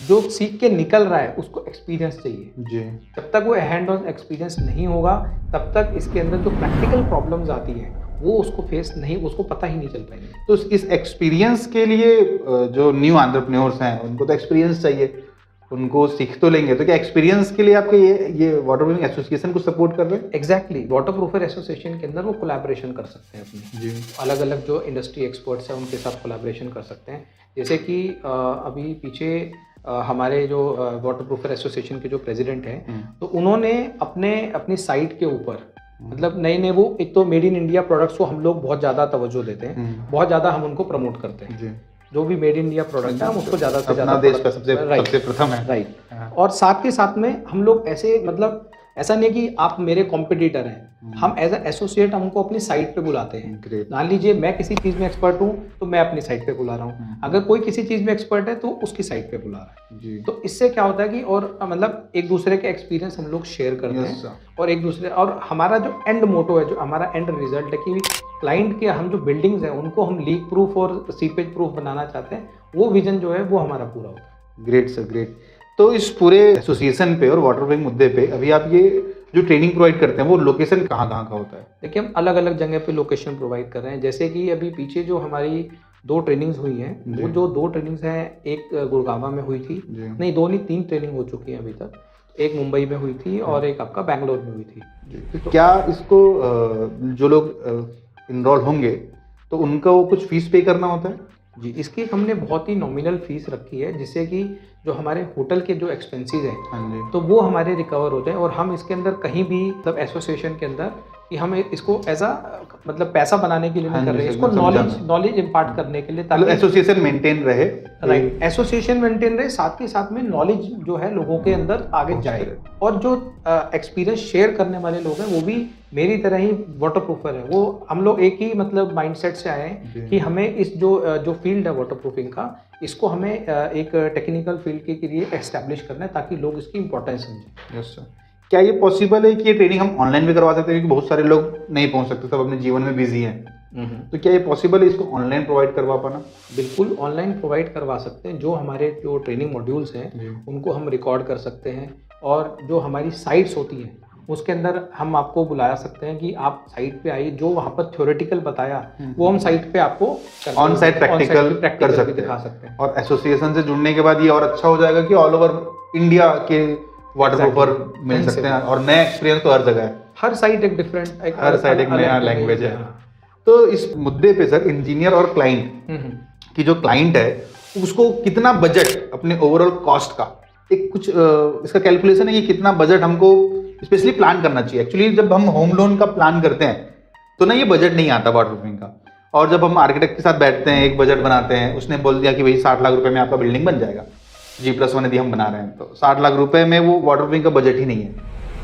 जो सीख के निकल रहा है उसको एक्सपीरियंस चाहिए जी। जब तक वो हैंड ऑन एक्सपीरियंस नहीं होगा तब तक इसके अंदर जो प्रैक्टिकल प्रॉब्लम्स आती हैं वो उसको फेस नहीं, उसको पता ही नहीं चल पाएंगे। तो इस एक्सपीरियंस के लिए जो न्यू एंटरप्रेन्योर्स हैं उनको तो एक्सपीरियंस चाहिए, उनको सीख तो लेंगे, तो क्या एक्सपीरियंस के लिए आपके ये वाटर प्रूफिंग एसोसिएशन को सपोर्ट कर रहे हैं? एग्जैक्टली, वाटर प्रूफर एसोसिएशन के अंदर वो कोलैबोरेशन कर सकते हैं अपनी जी। अलग अलग जो इंडस्ट्री एक्सपर्ट्स हैं उनके साथ कोलैबोरेशन कर सकते हैं। जैसे कि अभी पीछे हमारे जो वाटर प्रूफर एसोसिएशन के जो प्रेसिडेंट हैं, तो उन्होंने अपनी साइट के ऊपर मतलब नए वो एक तो मेड इन इंडिया प्रोडक्ट्स को हम लोग बहुत ज़्यादा तवज्जो देते हैं, बहुत ज़्यादा हम उनको प्रमोट करते हैं जी। जो भी मेड इन इंडिया प्रोडक्ट है हम उसको ज़्यादा से ज़्यादा देश का सबसे प्रथम है, राइट। और साथ के साथ में हम लोग ऐसे मतलब ऐसा नहीं कि आप मेरे कॉम्पिटिटर हैं, हम एज अ एसोसिएट हमको अपनी साइट पे बुलाते हैं। मान लीजिए मैं किसी चीज़ में एक्सपर्ट हूँ तो मैं अपनी साइट पे बुला रहा हूँ, अगर कोई किसी चीज़ में एक्सपर्ट है तो उसकी साइट पे बुला रहा है जी। तो इससे क्या होता है कि और मतलब एक दूसरे के एक्सपीरियंस हम लोग शेयर करते हैं और एक दूसरे, और हमारा जो एंड मोटो है, जो हमारा एंड रिजल्ट है कि क्लाइंट के हम जो बिल्डिंग्स हैं उनको हम लीक प्रूफ और सीपेज प्रूफ बनाना चाहते हैं, वो विजन जो है वो हमारा पूरा होता है। Great sir, great. तो इस पूरे एसोसिएशन पे और वाटर प्रूफिंग मुद्दे पे अभी आप ये जो ट्रेनिंग प्रोवाइड करते हैं वो लोकेशन कहाँ कहाँ का होता है? देखिए हम अलग अलग जगह पे लोकेशन प्रोवाइड कर रहे हैं। जैसे कि अभी पीछे जो हमारी 2 ट्रेनिंग्स हुई हैं, वो जो 2 ट्रेनिंग्स हैं, एक गुड़गांव में हुई थी, नहीं 2 नहीं 3 ट्रेनिंग हो चुकी हैं अभी तक, एक मुंबई में हुई थी और एक आपका बैंगलोर में हुई थी। तो क्या इसको जो लोग इनरोल होंगे तो उनको कुछ फीस पे करना होता है? जी, इसकी हमने बहुत ही नॉमिनल फीस रखी है जिससे कि जो हमारे होटल के जो एक्सपेंसेस हैं तो वो हमारे रिकवर हो जाए, और हम इसके अंदर कहीं भी मतलब एसोसिएशन के अंदर कि हम इसको एज अ मतलब पैसा बनाने के लिए नहीं कर रहे हैं, इसको नॉलेज इम्पार्ट करने के लिए, ताकि एसोसिएशन मेंटेन रहे। राइट, एसोसिएशन मेंटेन रहे, साथ के साथ में नॉलेज जो है लोगों के अंदर आगे जाए, और जो एक्सपीरियंस शेयर करने वाले लोग हैं वो भी मेरी तरह ही वाटर प्रूफर है। वो हम लोग एक ही मतलब माइंडसेट से आए हैं कि हमें इस जो फील्ड है वाटर प्रूफिंग का, इसको हमें एक टेक्निकल फील्ड के लिए एस्टैब्लिश करना है ताकि लोग इसकी इंपॉर्टेंस समझें। Yes sir. क्या ये पॉसिबल है कि ये ट्रेनिंग हम ऑनलाइन भी करवा सकते हैं, क्योंकि बहुत सारे लोग नहीं पहुंच सकते, सब अपने जीवन में बिजी हैं, तो क्या ये पॉसिबल है इसको ऑनलाइन प्रोवाइड करवा पाना? बिल्कुल ऑनलाइन प्रोवाइड करवा सकते हैं। जो हमारे जो ट्रेनिंग मॉड्यूल्स हैं उनको हम रिकॉर्ड कर सकते हैं, और जो हमारी साइट्स होती हैं उसके अंदर हम आपको बुला सकते हैं कि आप साइट पे आइए, जो वहाँ पर थ्योरेटिकल बताया वो हम साइट पे आपको ऑन साइट प्रैक्टिकल कर सकते हैं। और एसोसिएशन से जुड़ने के बाद ये और अच्छा हो जाएगा कि ऑल ओवर इंडिया के वाटर प्रूफर मिल सकते हैं, और नया एक्सपीरियंस तो हर जगह है, हर साइट एक डिफरेंट, हर साइट एक नया लैंग्वेज है। तो इस मुद्दे पे सर, इंजीनियर और क्लाइंट की जो क्लाइंट है उसको कितना बजट अपने ओवरऑल कॉस्ट का एक कुछ इसका कैलकुलेशन है कि कितना बजट हमको स्पेशली प्लान करना चाहिए? एक्चुअली जब हम होम लोन का प्लान करते हैं तो ना ये बजट नहीं आता वाटर प्रूफिंग का, और जब हम आर्किटेक्ट के साथ बैठते हैं एक बजट बनाते हैं, उसने बोल दिया कि भाई 60 लाख रुपए में आपका बिल्डिंग बन जाएगा, G+1 यदि हम बना रहे हैं, तो 60 लाख रुपए में वो वाटर प्रूफिंग का बजट ही नहीं है।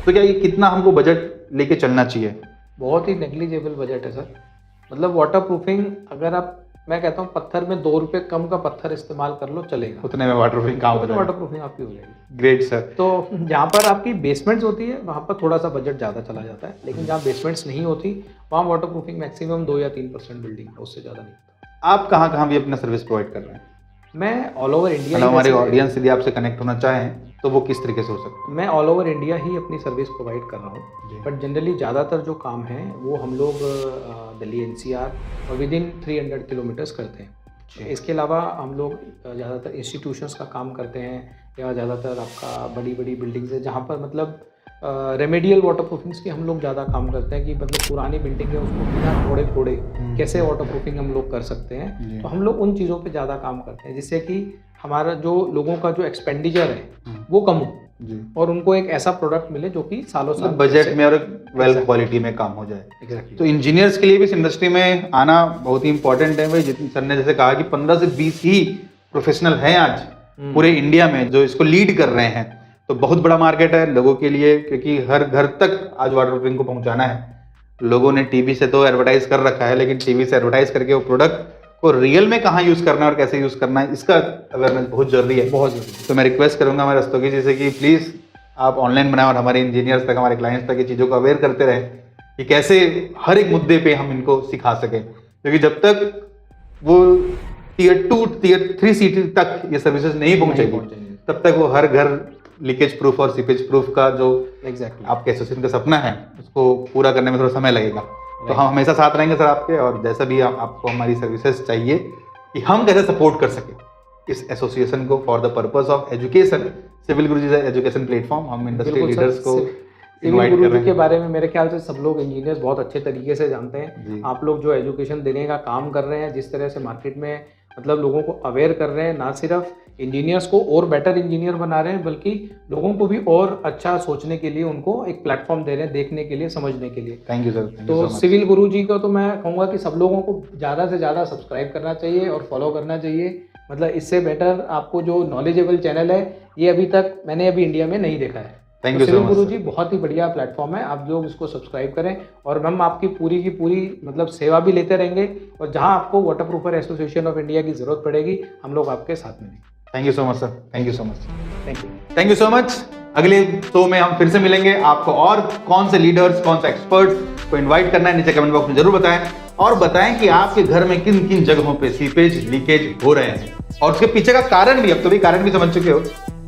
तो क्या ये कितना हमको बजट लेके चलना चाहिए? बहुत ही नेग्लिजिबल बजट है सर। मतलब वाटर प्रूफिंग अगर आप, मैं कहता हूँ पत्थर में 2 रुपए कम का पत्थर इस्तेमाल कर लो चलेगा, उतने में वाटर प्रूफिंग काम हो जाएगा, वाटर प्रूफिंग आपकी हो जाएगी। Great sir. तो जहाँ पर आपकी बेसमेंट्स होती है वहाँ पर थोड़ा सा बजट ज़्यादा चला जाता है, लेकिन जहाँ बेसमेंट्स नहीं होती वहाँ वाटर प्रूफिंग मैक्सिमम 2 या 3% बिल्डिंग है, उससे ज़्यादा नहीं। आप कहाँ कहाँ भी अपना सर्विस प्रोवाइड कर रहे हैं? मैं ऑल ओवर इंडिया, हमारे ऑडियंस यदि आपसे कनेक्ट होना चाहें तो वो किस तरीके से हो सकता है? मैं ऑल ओवर इंडिया ही अपनी सर्विस प्रोवाइड कर रहा हूँ, बट जनरली ज़्यादातर जो काम है वो हम लोग दिल्ली NCR और विद इन 300 किलोमीटर्स करते हैं। इसके अलावा हम लोग ज़्यादातर इंस्टीट्यूशंस का काम करते हैं, या ज़्यादातर आपका बड़ी बड़ी बिल्डिंग्स है जहाँ पर मतलब रेमेडियल वाटरप्रूफिंग्स की हम लोग ज़्यादा काम करते हैं कि मतलब पुरानी बिल्डिंग है उसको बिना फोड़े कैसे वाटरप्रूफिंग हम लोग कर सकते हैं। तो हम लोग उन चीज़ों पे ज़्यादा काम करते हैं जिससे कि हमारा जो लोगों का जो एक्सपेंडिचर है वो कम हो और उनको एक ऐसा प्रोडक्ट मिले जो कि सालों साल बजट में और वेल क्वालिटी में काम हो जाए। एग्जैक्टली। तो इंजीनियर्स के लिए भी इस इंडस्ट्री में आना बहुत ही इंपॉर्टेंट है भाई। जितनी सर ने जैसे कहा कि 15 से 20 ही प्रोफेशनल हैं आज पूरे इंडिया में जो इसको लीड कर रहे हैं। तो बहुत बड़ा मार्केट है लोगों के लिए, क्योंकि हर घर तक आज वाटरप्रूफिंग को पहुंचाना है। लोगों ने टीवी से तो एडवर्टाइज कर रखा है, लेकिन टीवी से एडवर्टाइज करके वो प्रोडक्ट को रियल में कहाँ यूज करना है और कैसे यूज करना है इसका अवेयरनेस बहुत जरूरी है, बहुत जरूरी। तो मैं रिक्वेस्ट करूंगा हमारे रस्तोगी जी से कि प्लीज आप ऑनलाइन बनाएं और हमारे इंजीनियर्स तक, हमारे क्लाइंट्स तक ये चीज़ों को अवेयर करते रहें कि कैसे हर एक मुद्दे पे हम इनको सिखा सकें। क्योंकि जब तक वो टीयर 2 टीयर 3 सिटी तक ये सर्विसेज नहीं पहुंचेगी तब तक वो हर घर लीकेज प्रूफ और सीपेज प्रूफ का जो आपके एसोसिएशन का सपना है उसको पूरा करने में थोड़ा समय लगेगा। तो हम हमेशा साथ रहेंगे सर आपके, और जैसा भी आपको हमारी सर्विसेज चाहिए कि हम कैसे सपोर्ट कर सकें इस एसोसिएशन को for the purpose of education. Civil Guruji education platform हम इंडस्ट्री लीडर्स को सिविल गुरुजी के बारे में मेरे ख्याल से सब लोग इंजीनियर्स बहुत अच्छे तरीके से जानते हैं। आप लोग जो एजुकेशन देने का काम कर रहे हैं, जिस तरह से मार्केट में मतलब लोगों को अवेयर कर रहे हैं, ना सिर्फ इंजीनियर्स को और बेटर इंजीनियर बना रहे हैं बल्कि लोगों को भी और अच्छा सोचने के लिए उनको एक प्लेटफॉर्म दे रहे हैं, देखने के लिए, समझने के लिए। Thank you sir. तो सिविल गुरुजी को तो मैं कहूँगा कि सब लोगों को ज़्यादा से ज़्यादा सब्सक्राइब करना चाहिए और फॉलो करना चाहिए। मतलब इससे बेटर आपको जो नॉलेजेबल चैनल है ये अभी तक मैंने इंडिया में नहीं देखा है। थैंक यू सिविल गुरुजी बहुत ही बढ़िया प्लेटफॉर्म है, आप लोग इसको सब्सक्राइब करें और हम आपकी पूरी की पूरी मतलब सेवा भी लेते रहेंगे और जहां आपको वाटरप्रूफर एसोसिएशन ऑफ इंडिया की जरूरत पड़ेगी हम लोग आपके साथ में। Thank you so much sir. Thank you so much. Thank you so much. अगले शो में हम फिर से मिलेंगे। आपको और कौन से लीडर्स, कौन से एक्सपर्ट्स को इन्वाइट करना है नीचे कमेंट बॉक्स में जरूर बताएं, और बताएं कि आपके घर में किन किन जगहों पे सीपेज लीकेज हो रहे हैं और उसके पीछे का कारण भी, अब तो भी कारण भी समझ चुके हो,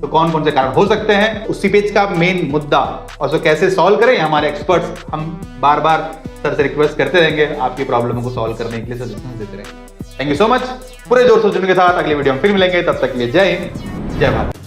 तो कौन कौन से कारण हो सकते हैं, उस सीपेज का मेन मुद्दा और उसको कैसे सॉल्व करें। हमारे एक्सपर्ट्स हम बार बार सर से रिक्वेस्ट करते रहेंगे आपकी प्रॉब्लम को सॉल्व करने के लिए सजेशन देते रहेंगे। Thank you so much. पूरे जोर शोर के साथ अगले वीडियो में फिर मिलेंगे, तब तक के लिए जय हिंद, जय भारत।